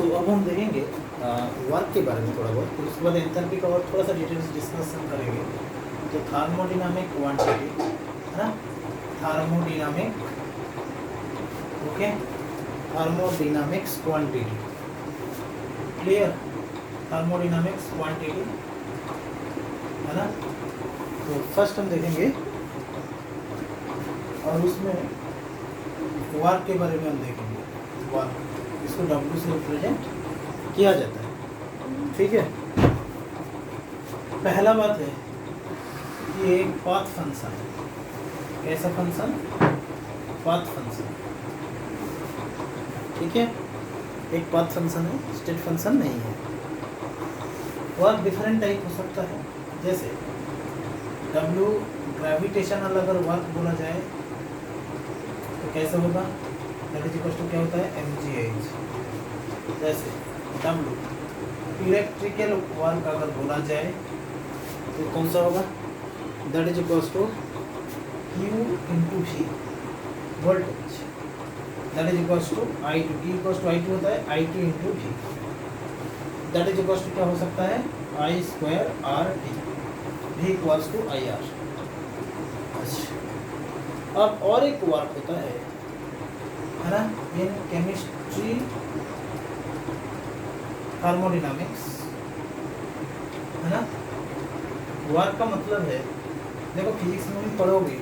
अब हम देखेंगे वर्क के बारे में थोड़ा बहुत, फिर उसके बाद एंथैल्पी का और थोड़ा सा डिटेल्स डिस्कशन करेंगे। तो थर्मोडायनामिक क्वांटिटी है ना, thermodynamic, okay, thermodynamics quantity, clear, thermodynamics quantity है ना। तो फर्स्ट हम देखेंगे और उसमें वर्क के बारे में हम देखेंगे। वर्क, इसको W से रिप्रेजेंट किया जाता है, ठीक है। पहला बात है कि एक पाथ फंक्शन है, कैसा फंक्शन, पाथ फंक्शन, ठीक है, एक पाथ फंक्शन है, स्टेट फंक्शन नहीं है। वर्क डिफरेंट टाइप हो सकता है, जैसे W ग्रेविटेशनल अगर वर्क बोला जाए तो कैसे होगा, दैट इज इक्वल टू क्या होता है, mgh। जैसे W इलेक्ट्रिकल वर्क अगर बोला जाए तो कौन सा होगा, that is equal to Q into V, voltage, that is equal to I2, Q equal to I2 होता है I2 into V, that is equal to क्या हो सकता है, I square RT, V equals to IR। अच्छा, अब और एक वर्क होता है ना, इन केमिस्ट्री थर्मोडायनामिक्स है ना। वर्क का मतलब है, देखो फिजिक्स में भी पढ़ोगे,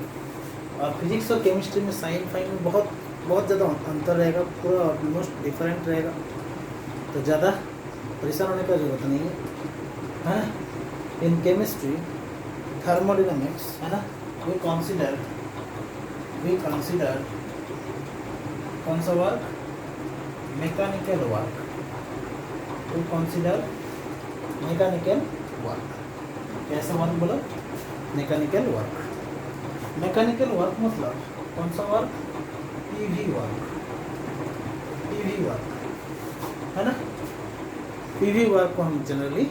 और फिजिक्स और केमिस्ट्री में साइन फाइन में बहुत बहुत ज़्यादा अंतर रहेगा, पूरा ऑलमोस्ट डिफरेंट रहेगा, तो ज़्यादा परेशान होने का जरूरत नहीं है ना। इन केमिस्ट्री थर्मोडायनामिक्स है ना, वी कंसीडर कौन सा work, mechanical work, we consider mechanical work, कैसा वर्क बोलो, मैकेनिकल वर्क। मैकेनिकल वर्क मतलब कौन सा work, PV work, PV work है ना, पीवी वर्क को हम जनरली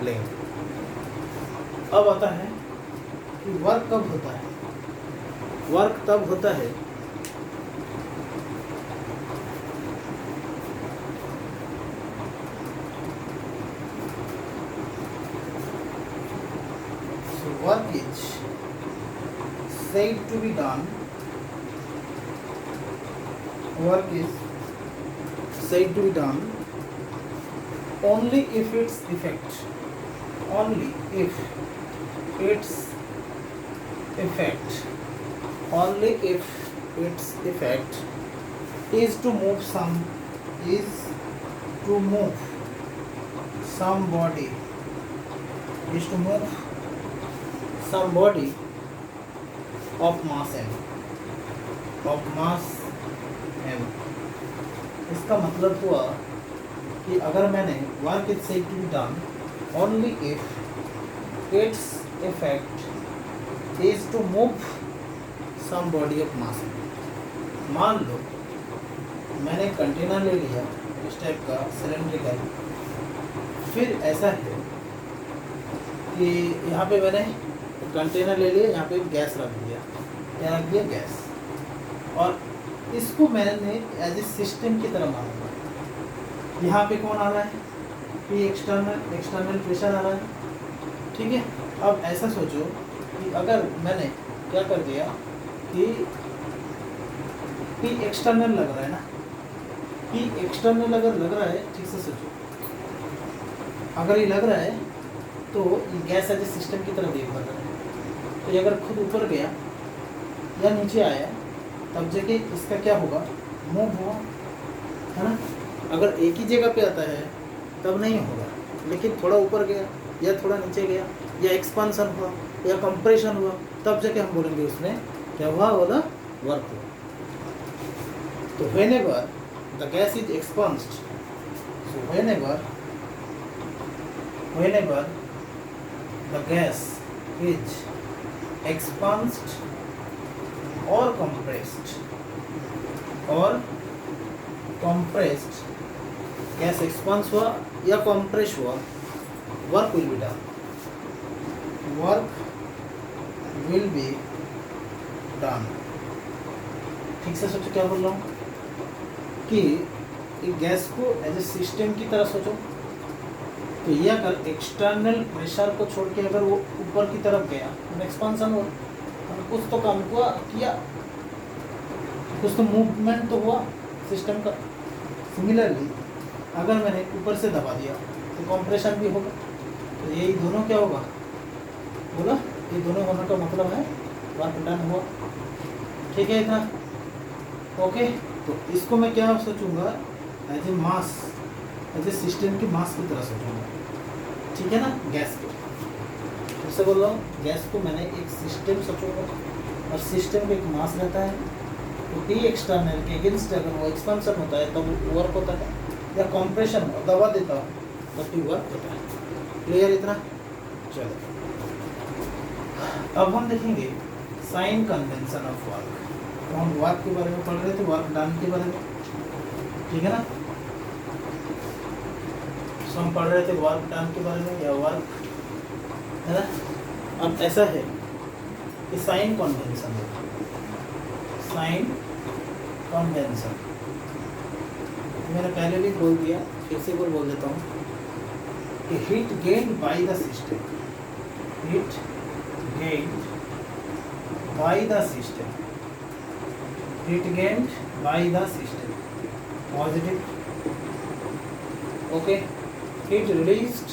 लेंगे। अब आता है कि वर्क कब होता है, वर्क तब होता है work is said to be done, work is said to be done only if its effect, only if its effect, only if its effect is to move some, is to move some body, is to move some body of mass m, of mass m। इसका मतलब हुआ कि अगर मैंने work is said to be done only if its effect is to move some body of mass m। मान लो मैंने container ले लिया इस टाइप का सिलेंड्रिकल, फिर ऐसा है कि यहाँ पे मैंने कंटेनर ले लिया, यहाँ पे गैस रख दिया, क्या रख दिया, गैस, और इसको मैंने एज ए सिस्टम की तरह माना। यहाँ पे कौन आ रहा है, कि एक्सटर्नल प्रेशर आ रहा है, ठीक है। अब ऐसा सोचो कि अगर मैंने क्या कर दिया कि एक्सटर्नल लग रहा है ना, कि एक्सटर्नल अगर लग रहा है, ठीक से सोचो, अगर ये लग रहा है तो गैस एज ए सिस्टम की तरह बिहेव कर रहा है, तो ये अगर खुद ऊपर गया या नीचे आया तब जाके इसका क्या होगा, मूव हुआ है ना। अगर एक ही जगह पे आता है तब नहीं होगा, लेकिन थोड़ा ऊपर गया या थोड़ा नीचे गया या एक्सपांसन हुआ या कंप्रेशन हुआ, तब जाके हम बोलेंगे उसमें क्या हुआ, बोला वर्क हुआ। तो whenever the gas is expansed, so whenever the gas is expansed or compressed, gas expand हुआ या कंप्रेस हुआ, work will be done, work will be done. ठीक से सोचो क्या बोल रहा हूँ कि एक गैस को एज ए सिस्टम की तरह सोचो, तो ये अगर एक्सटर्नल प्रेशर को छोड़ के अगर वो ऊपर की तरफ गया तो एक्सपांसन हुआ, कुछ तो काम हुआ किया, कुछ तो मूवमेंट तो हुआ सिस्टम का। सिमिलरली अगर मैंने ऊपर से दबा दिया तो कंप्रेशन भी होगा। तो यही दोनों क्या होगा बोला, ये दोनों होने का मतलब है वर्क डन हुआ। ठीक है इतना ओके। तो इसको मैं क्या सोचूंगा, as a mass, as a system की मास की तरह सोचूंगा। ठीक है ना, गैस को फिर से बोल रहा हूँ, गैस को मैंने एक सिस्टम सोचूंगा और सिस्टम में एक मास रहता है। तो टी एक्सटर्नल के अगेंस्ट अगर वो एक्सपेंशन होता है तब तो वर्क होता है, या कंप्रेशन दबा देता हूँ तब भी वर्क होता है। क्लियर इतना? चलो अब हम देखेंगे साइन कन्वेंशन ऑफ वर्क। तो हम वर्क के बारे में पढ़ रहे थे, वर्क डन के बारे में, ठीक है ना। तो हम पढ़ रहे थे वर्क डन के बारे में या वर्क, है ना। अब ऐसा है कि साइन कन्वेंशन है, साइन कन्वेंशन मैंने पहले भी बोल दिया, फिर से बोल देता हूँ कि heat gained by the system, heat gained by the system, heat gained by the system positive, okay. Heat released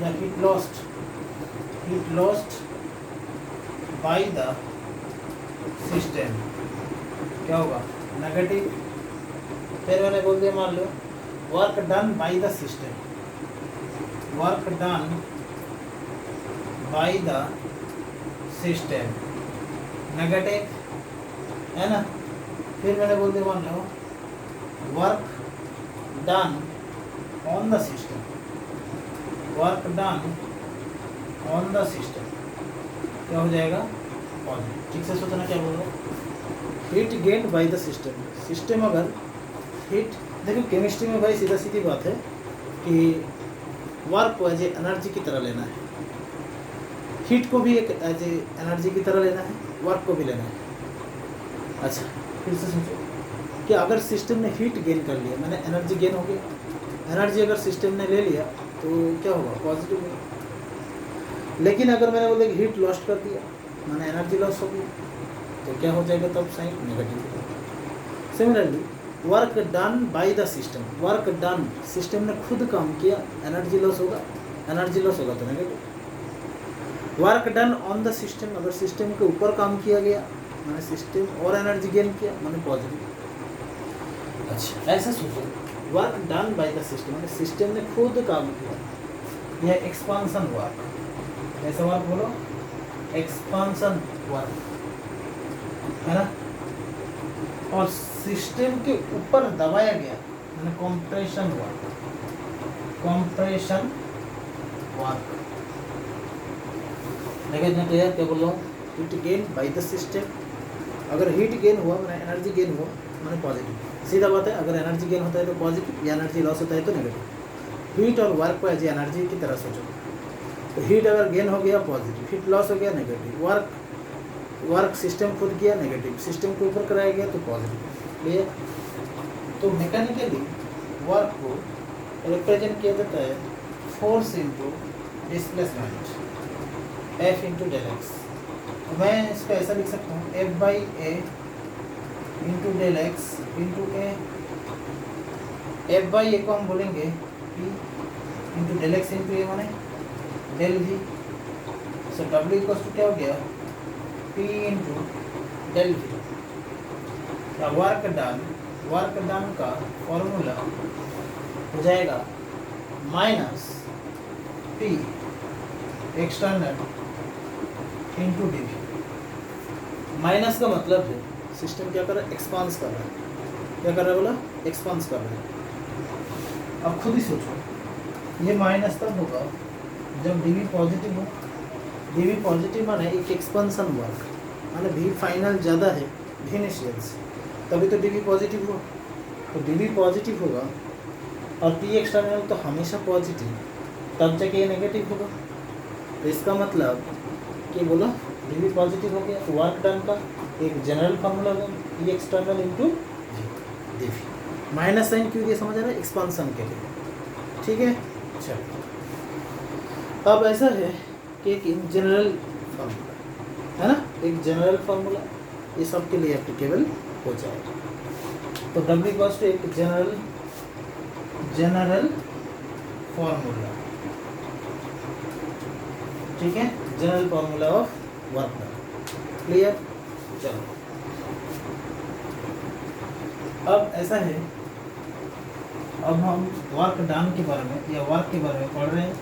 या heat lost, heat lost by the system क्या होगा, नेगेटिव। फिर मैंने बोल दिया, मान लो work done by the system, work done by the system negative, है ना। फिर मैंने बोल दिया, मान लो work done on the system, work done on the system क्या हो जाएगा, पॉजिटिव। ठीक से सोचना क्या बोल रहा हूँ, heat gained by the system. System अगर हीट, देखो केमिस्ट्री में भाई सीधा सीधी बात है कि वर्क को एज ए एनर्जी की तरह लेना है, हीट को भी एक एज ए एनर्जी की तरह लेना है, वर्क को भी लेना है। अच्छा फिर से सोचो कि अगर सिस्टम ने हीट गेन कर लिया, मैंने एनर्जी गेन हो गया, एनर्जी अगर सिस्टम ने ले लिया तो क्या होगा, पॉजिटिव होगा। लेकिन अगर मैंने बोला कि हीट लॉस्ट कर दिया, मैंने एनर्जी लॉस हो गई, तो क्या हो जाएगा तब, sign negative. Similarly work done by the system, work done system ने खुद काम किया, एनर्जी लॉस होगा, एनर्जी लॉस होगा तो negative. Work done on the system, अगर सिस्टम के ऊपर काम किया गया, मैंने सिस्टम और एनर्जी गेन किया, मैंने पॉजिटिव। अच्छा ऐसा सोचो, work done by the system, मैंने सिस्टम ने खुद काम किया, यह एक्सपांसन वर्क, ऐसा वर्क बोलो एक्सपांसन वर्क, है ना। और सिस्टम के ऊपर दबाया गया, मैंने कंप्रेशन वर्क, कंप्रेशन वर्क। देखिए क्लियर क्या बोल रहा हूँ, heat gain by the system. अगर हीट गेन हुआ मैंने एनर्जी गेन हुआ, मैंने पॉजिटिव। सीधा बात है, अगर एनर्जी गेन होता है तो पॉजिटिव, या एनर्जी लॉस होता है तो नेगेटिव। हीट और वर्क को एज एनर्जी की तरह सोचो, तो हीट अगर गेन हो गया पॉजिटिव, हीट लॉस हो गया नेगेटिव, वर्क सिस्टम खुद किया नेगेटिव, सिस्टम के ऊपर कराया गया तो पॉजिटिव। क्लियर? तो मैकेनिकली वर्क को रिप्रेजेंट किया जाता है force into displacement, f into del x. मैं इसको ऐसा लिख सकता हूँ, f by a into del x into a. F by a को हम बोलेंगे p into del x into a माने डेल जी। सो डब्ल्यू इक्वल्स टू क्या हो गया, p into del g. Work done का फॉर्मूला हो जाएगा minus P external into D. Minus का मतलब है सिस्टम क्या कर रहा है, एक्सपांस कर रहा है। क्या कर रहा है बोला, एक्सपांस कर रहा है। अब खुद ही सोचो, ये माइनस तब होगा जब डी वी पॉजिटिव हो। डी वी पॉजिटिव माने एक एक्सपेंशन वर्क, माने वी फाइनल ज़्यादा है वी इनिशियल से, तभी तो डी वी पॉजिटिव हो। तो डी वी पॉजिटिव होगा और पी एक्सटर्नल तो हमेशा पॉजिटिव, तब जाके ये नेगेटिव होगा। तो इसका मतलब कि बोलो डी वी पॉजिटिव हो गया, वर्क डन का एक जनरल फार्मूला होगा P external into D V. Minus sign क्यों दिया समझ आ रहा है, एक्सपांसन के लिए, ठीक है। चलो अब ऐसा है कि एक जनरल फार्मूला है ना, एक जनरल फार्मूला ये सब के लिए एप्लीकेबल हो जाएगा। तो W इक्वल्स टू एक जनरल फार्मूला, ठीक है, general formula of work done, clear. चलो अब ऐसा है, अब हम वर्क डन के बारे में या वर्क के बारे में पढ़ रहे हैं।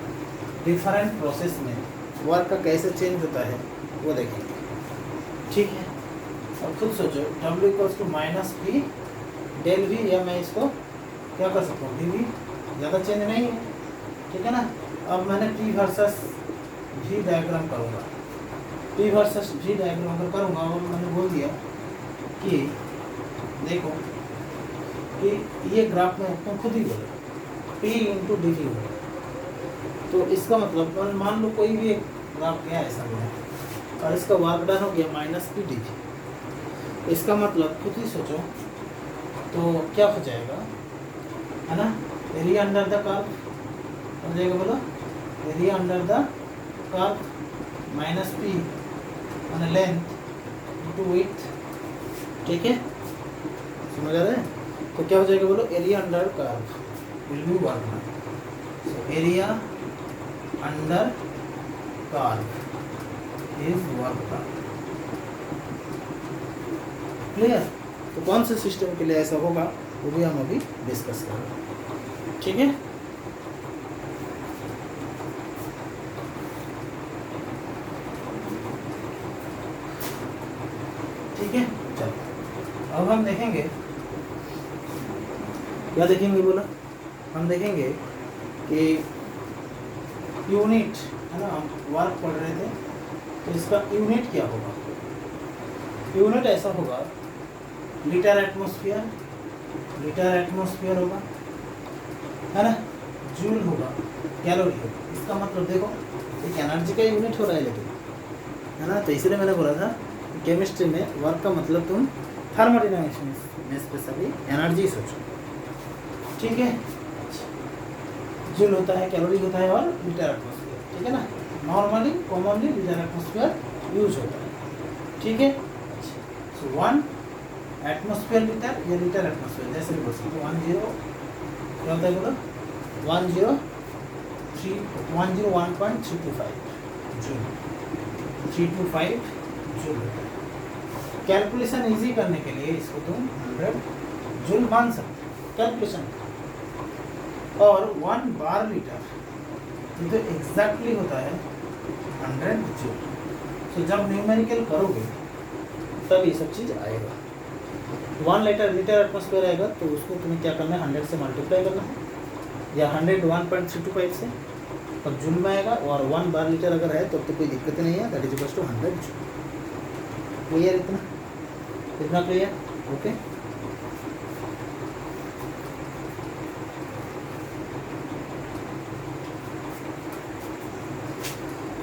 डिफरेंट प्रोसेस में वर्क का कैसे चेंज होता है वो देखेंगे, ठीक है। अब खुद सोचो, W equals to minus P del V, या मैं इसको क्या कर सकता हूँ, डी वी, ज़्यादा चेंज नहीं है, ठीक है ना। अब मैंने P वर्सेस V डायग्राम करूँगा, P वर्सेस V डायग्राम अगर करूँगा और मैंने बोल दिया कि देखो कि ये ग्राफ में तुम खुद ही बोलो P इंटू डी वी होगा, तो इसका मतलब मान लो कोई भी एक ग्राफ गया ऐसा गया और इसका वर्क डन हो गया माइनस पी डी वी, इसका मतलब खुद ही सोचो तो क्या हो जाएगा, है ना, एरिया अंडर द कर्व हो जाएगा, बोलो area under the curve minus P on length into width, ठीक है, समझ आ रहा है। तो क्या हो जाएगा, बोलो area under curve will be work done, so area under curve is work done, clear. तो कौन से सिस्टम के लिए ऐसा होगा वो भी हम अभी डिस्कस करेंगे, ठीक है। ठीक है, चलो अब हम देखेंगे, क्या देखेंगे बोला, हम देखेंगे कि यूनिट, है ना, हम वर्क पढ़ रहे थे, तो इसका यूनिट क्या होगा। यूनिट ऐसा होगा, लीटर एटमॉस्फेयर होगा, है ना, जूल होगा, कैलोरी होगा। इसका मतलब देखो एक एनर्जी का यूनिट हो रहा है लेकिन, है ना, तो इसलिए मैंने बोला था केमिस्ट्री में वर्क का मतलब तुम थर्मोडायनामिक्स में स्पेशली एनर्जी सोचो, ठीक है। जूल होता है, कैलोरी होता है और लीटर एटमॉस्फेयर, ठीक है ना। Normally commonly litre atmosphere use होता है, ठीक है। सो 1 एटमॉस्फेयर लीटर या लीटर एटमॉस्फेयर जैसे भी बोल सकते हो, 10 क्या होता है बोलो, 101.325 जूल, 325 जूल होता है। कैलकुलेशन इजी करने के लिए इसको तुम 100 जूल मान सकते हो कैलकुलेशन, और 1 बार लीटर ये तो एग्जैक्टली होता है 100 जूल। तो जब न्यूमेरिकल करोगे तब ये सब चीज़ आएगा। 1 लीटर एटमॉस्फेयर आएगा तो उसको तुम्हें क्या करना है, 100 से मल्टीप्लाई करना है, या 101.325 से, और जूल में आएगा। और 1 बार लीटर अगर है तो कोई दिक्कत नहीं है, that is equals to 100 joule. Clear, इतना क्लियर, ओके।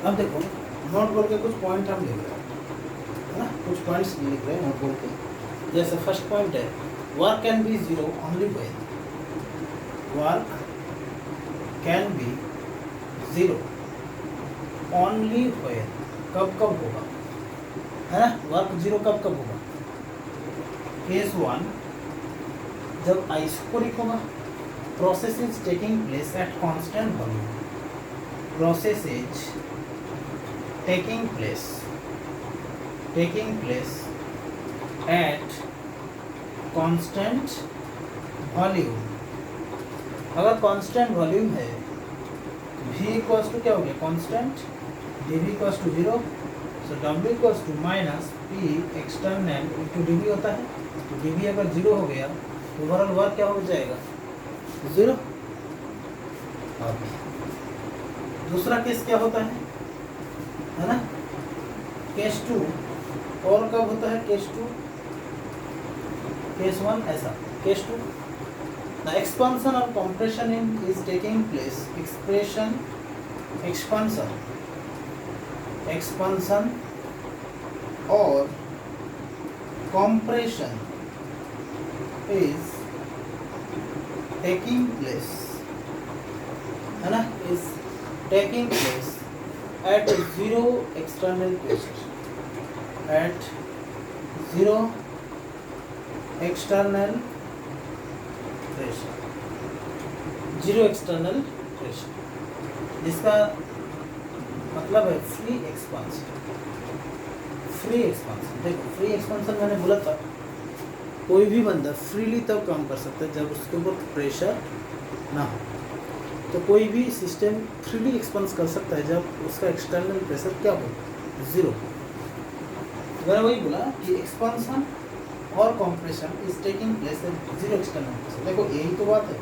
अब देखो नोट बोल के कुछ पॉइंट हम लिख रहे हैं, है ना, कुछ पॉइंट्स लिख रहे हैं नोट बोल के। जैसे फर्स्ट पॉइंट है, work can be zero only when, work can be zero only when, कब कब होगा, है ना, वर्क जीरो कब कब होगा। केस 1, जब आइसोकोरिक होगा, process is taking place at constant volume, process is taking place at constant volume। अगर कांस्टेंट वॉल्यूम है, v इक्वल्स टू क्या हो गया, constant, dv equals to 0, so w equals to minus p external into dv होता है। तो dv अगर 0 हो गया तो ओवरऑल वर्क क्या हो जाएगा, 0। अब दूसरा केस क्या होता है ना, केस 2, और कब होता है केस 2, केस 1 ऐसा, केस 2 द एक्सपेंशन और compression in is taking place, expansion और compression is taking place, है ना, is taking place at zero external pressure, at zero external pressure, zero external pressure, जिसका मतलब है फ्री एक्सपांशन। फ्री एक्सपांशन, देखो free expansion मैंने बोला था कोई भी बंदा फ्रीली तब काम कर सकता है जब उसके ऊपर प्रेशर ना हो। तो कोई भी सिस्टम फ्रीली एक्सपांस कर सकता है जब उसका एक्सटर्नल प्रेशर क्या हो, ज़ीरो। मैंने वही बोला कि एक्सपांसन और compression is taking place at zero external pressure. देखो यही तो बात है,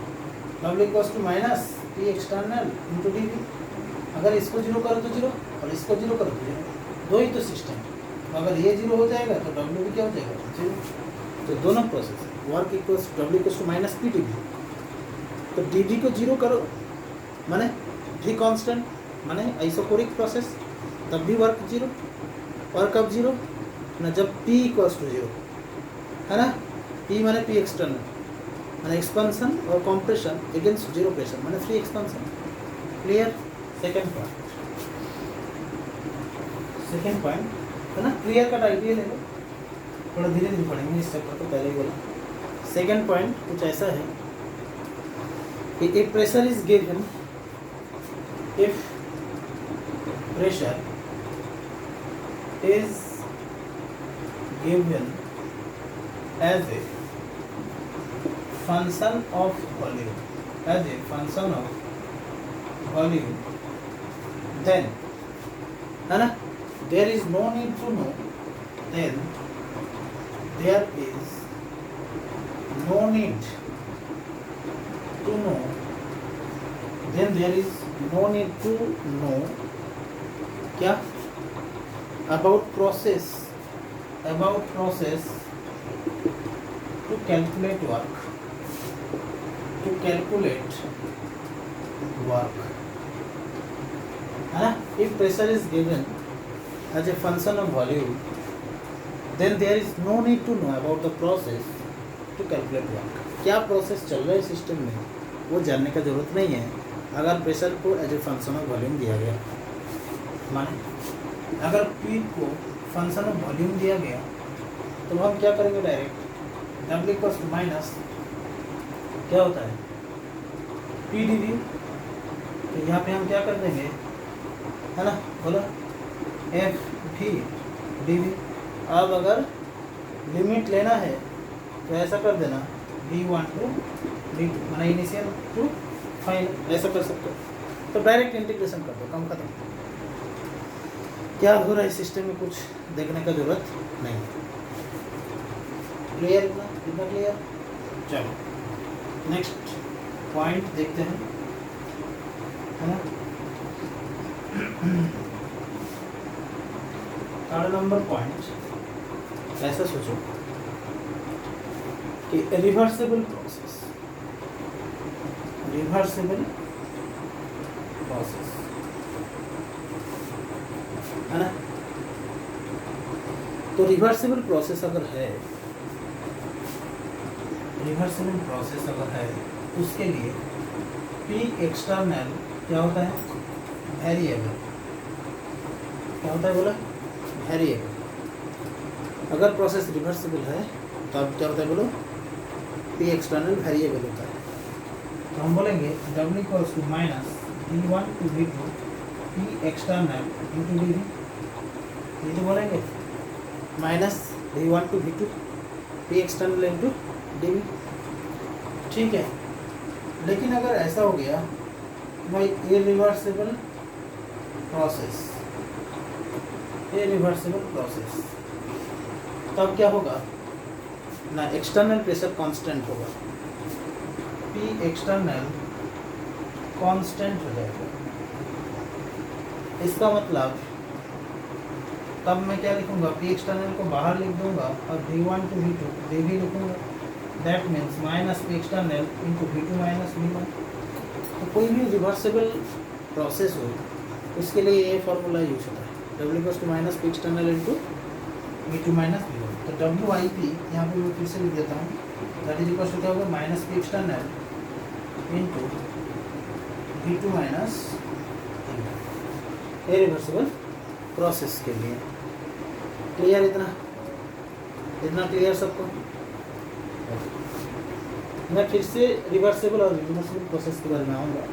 W equals to minus P external into D V. अगर इसको जीरो करो तो जीरो और इसको जीरो करो तो जीरो, दो ही तो सिस्टम है। अगर ये जीरो हो जाएगा तो डब्ल्यू भी क्या हो जाएगा, जीरो। तो दोनों process work equals W equals to minus P D V. तो डी वी को जीरो करो माने भी कांस्टेंट, माने आइसोकोरिक प्रोसेस, तब भी वर्क जीरो। और कब जीरो ना, जब P इक्वल्स टू जीरो, है ना। P माने P एक्सटर्नल, माने एक्सपेंशन और कॉम्प्रेशन अगेंस्ट जीरो प्रेशर, माने free expansion. Clear. Second point है ना, क्लियर कट आइडिया ले लो, थोड़ा धीरे धीरे पढ़ेंगे इस चैप्टर को, पहले ही बोला। सेकेंड पॉइंट कुछ ऐसा है कि if pressure is given, if pressure is given as a function of volume, as a function of volume, then है ना, there is no need to know, then there is no need to know, then there is no need to know क्या, about process to calculate work, है ना। if pressure is given as a function of volume, then there is no need to know about the process to calculate work। क्या process चल रहा है system में वो जानने का ज़रूरत नहीं है अगर प्रेशर को as a function of volume दिया गया। माने अगर P को फंक्शन ऑफ वॉल्यूम दिया गया तो हम क्या करेंगे, direct W equals to minus क्या होता है P डी वी। तो यहाँ पे हम क्या कर देंगे, है ना, बोलो एफ भी डी वी। अब अगर लिमिट लेना है तो ऐसा कर देना D1 टू D2, माना इनिशियल टू फाइनल, ऐसा कर सकते हो। तो डायरेक्ट इंटीग्रेशन कर दो, कम खत्म। क्या हो रहा है सिस्टम में कुछ देखने का जरूरत नहीं। क्लियर इतना, इतना क्लियर। चलो नेक्स्ट पॉइंट देखते हैं, है ना। थर्ड नंबर पॉइंट ऐसा सोचो कि रिवर्सिबल प्रोसेस, है ना। तो रिवर्सिबल प्रोसेस अगर है, उसके लिए P एक्सटर्नल क्या होता है, वेरिएबल। क्या होता है बोला, वेरिएबल। अगर प्रोसेस रिवर्सिबल है तब क्या होता है बोलो, P एक्सटर्नल वेरिएबल होता है। तो हम बोलेंगे W equals to minus D1 to D2 P external into D V. ये तो बोलेंगे minus D1 to D2 P external into D V, ठीक है। लेकिन अगर ऐसा हो गया भाई इरिवर्सिबल प्रोसेस, तब क्या होगा ना, एक्सटर्नल प्रेशर कांस्टेंट होगा, P एक्सटर्नल कांस्टेंट हो जाएगा। इसका मतलब तब मैं क्या लिखूंगा, P एक्सटर्नल को बाहर लिख दूंगा और D1 टू V2 dV लिखूंगा। That means minus P external into V2 minus V1। तो कोई भी रिवर्सिबल प्रोसेस हो उसके लिए ये फॉर्मूला यूज होता है, W equals to minus P external into V2 minus V1। तो WIP यहाँ पे मैं फिर से लिख देता हूँ, दैट इज इक्वल्स टू क्या होगा, minus P external into V2 minus irreversible process के लिए। क्लियर? इतना क्लियर सबको? मैं फिर से रिवर्सिबल और रिवर्सिबल प्रोसेस के बारे में आऊँगा।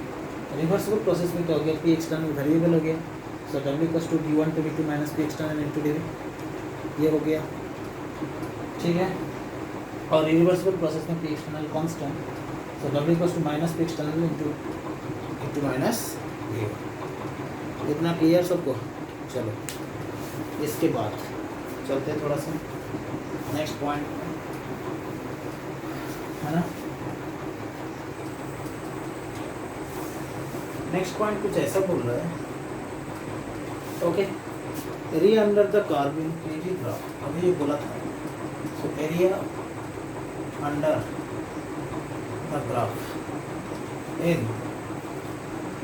रिवर्सिबल प्रोसेस में क्या हो गया, पी एक्सटर्नल वेरिएबल हो गया, so W equals to D1 to V2 minus P external into DV, ये हो गया, ठीक है। और रिवर्सिबल प्रोसेस में P external constant, so W equals to minus P external into minus V1। इतना क्लियर सबको? चलो इसके बाद चलते हैं थोड़ा सा नेक्स्ट पॉइंट, है ना। नेक्स्ट पॉइंट कुछ ऐसा बोल रहा है, okay, area under the curve in PV graph, अभी ये बोला था। So area under the graph in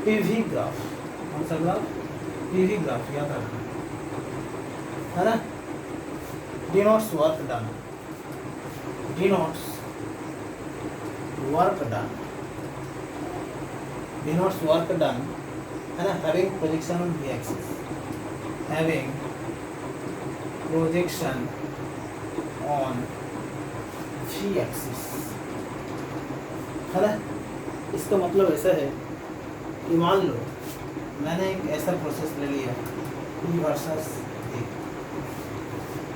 PV graph, कौन सा ग्राफ? पीवी ग्राफ, याद रखना, है ना। Denotes work done, denotes work done, denotes work done, है ना, having projection on the axis, having projection on the axis, है ना। इसका मतलब ऐसा है कि मान लो मैंने एक ऐसा प्रोसेस ले लिया P वर्सेस A,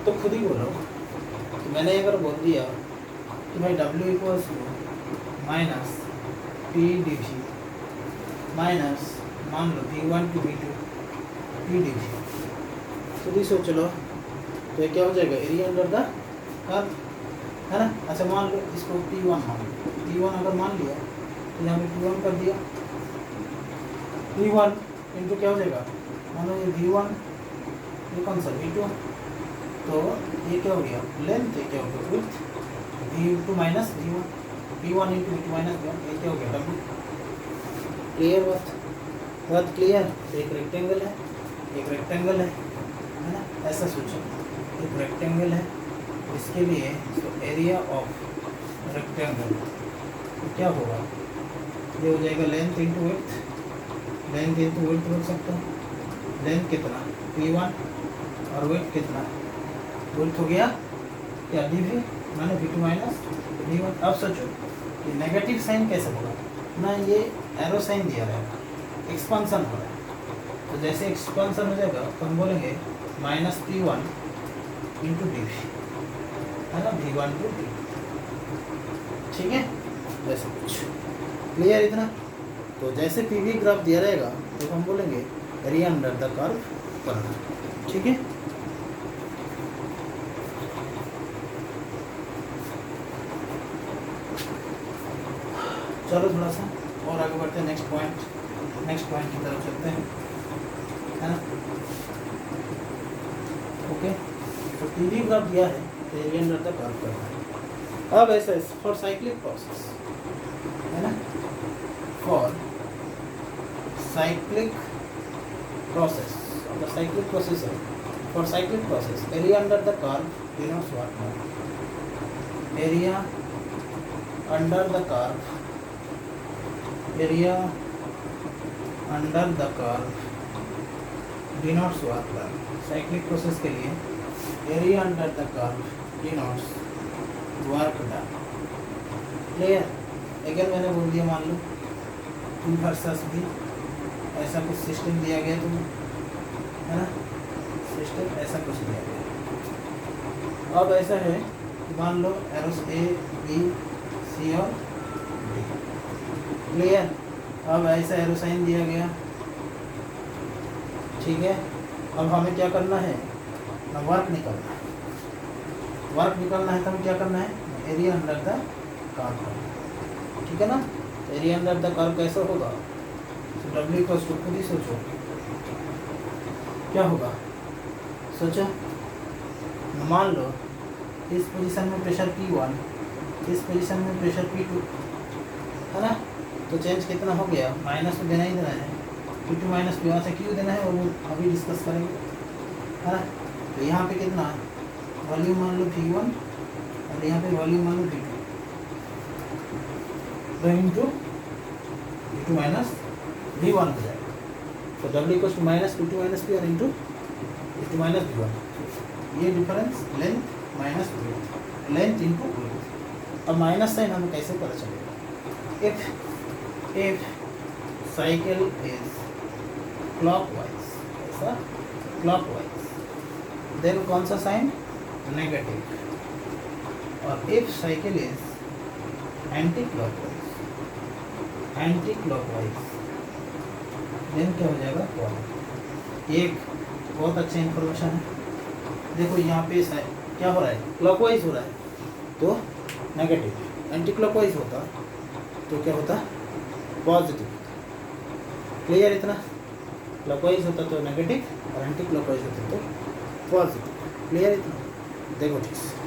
तो खुद ही बोलो कि मैंने अगर बोल दिया कि भाई W equals to minus P dV minus मान लो V1 to V2 P dV, खुद ही सोच लो, तो ये क्या हो जाएगा, एरिया अंडर द कर्व, है ना। अच्छा मान लो इसको P1 मान लो, P1 अगर मान लिया तो यहाँ पे P1 कर दिया, P1 इंटू क्या हो जाएगा, मानो ये V1, ये कौन सा V2, तो ये क्या हो गया लेंथ, ये क्या हो गया width, V2 minus V1, V1 into V2 minus V1, ये क्या हो गया W। क्लियर? बात क्लियर? एक रेक्टेंगल है, एक रेक्टेंगल है ना, ऐसा सोचो, एक रेक्टेंगल है, इसके लिए तो एरिया ऑफ रेक्टेंगल तो क्या होगा, ये हो जाएगा length into width, length into width बोल सकते हो। लेंथ कितना P1 और विड्थ कितना, विड्थ हो गया क्या DV माने V2 माइनस V1। अब सोचो कि नेगेटिव साइन कैसे होगा ना, ये एरो साइन दिया रहेगा, एक्सपांसन हो रहा है, तो जैसे एक्सपांसन हो जाएगा तो हम बोलेंगे माइनस P1 इंटू DV, है ना, V1 टू DV, ठीक है, वैसे कुछ। क्लियर इतना? तो जैसे PV ग्राफ दिया रहेगा तो हम बोलेंगे एरिया अंडर द कर्व करना, ठीक है। चलो थोड़ा सा और आगे बढ़ते हैं, नेक्स्ट पॉइंट की तरफ चलते हैं, है ना। ओके, तो पीवी ग्राफ दिया है, एरिया अंडर द कर्व करना है। अब ऐसा फॉर साइक्लिक प्रोसेस, है ना, for cyclic process, the cyclic process है, for cyclic process area under the curve denotes what now, area under the curve, area under the curve denotes work done. Cyclic process के लिए area under the curve denotes work done. Clear? Again मैंने बोल दिया, मान लो P versus B, ऐसा कुछ system दिया गया तुम्हें, है ना, सिस्टम ऐसा कुछ दिया गया। अब ऐसा है कि मान लो एरोस A, B, C और D। क्लियर? अब ऐसा एरोसाइन दिया गया, ठीक है। अब हमें क्या करना है ना, वर्क निकालना है, वर्क निकालना है तो हमें क्या करना है, एरिया अंडर द कर्व करना, ठीक है ना। एरिया अंडर द कर्व कैसे होगा, तो W इक्वल्स टू, खुद ही सोचो क्या होगा, सोचो। मान लो इस पोजीशन में प्रेशर P1, इस पोजीशन में प्रेशर P2, है ना, तो चेंज कितना हो गया, माइनस तो देना ही देना है, P2 माइनस P1 से क्यों देना है वो अभी डिस्कस करेंगे, है ना। तो यहाँ पे कितना वॉल्यूम मान लो V1 और यहाँ पे वॉल्यूम मान लो V2, तो इंटू V2 माइनस V1 हो जाएगा। तो W equals to minus V2 minus V1 into V2 minus V1, ये difference length minus width, length into width. अब माइनस साइन हमें कैसे पता चलेगा? इफ साइकिल इज क्लॉकवाइज, ऐसा क्लॉकवाइज, देन कौन सा साइन? नेगेटिव। और if cycle is anti clockwise, anti clockwise, then क्या हो जाएगा? पॉजिटिव। एक बहुत अच्छा इन्फॉर्मेशन है। देखो यहाँ पे क्या हो रहा है? क्लॉकवाइज हो रहा है तो नेगेटिव, एंटी क्लॉकवाइज होता तो क्या होता? पॉजिटिव। क्लियर इतना? क्लॉकवाइज होता तो नेगेटिव और एंटी क्लॉकवाइज होता तो पॉजिटिव। क्लियर इतना? देखो ठीक से।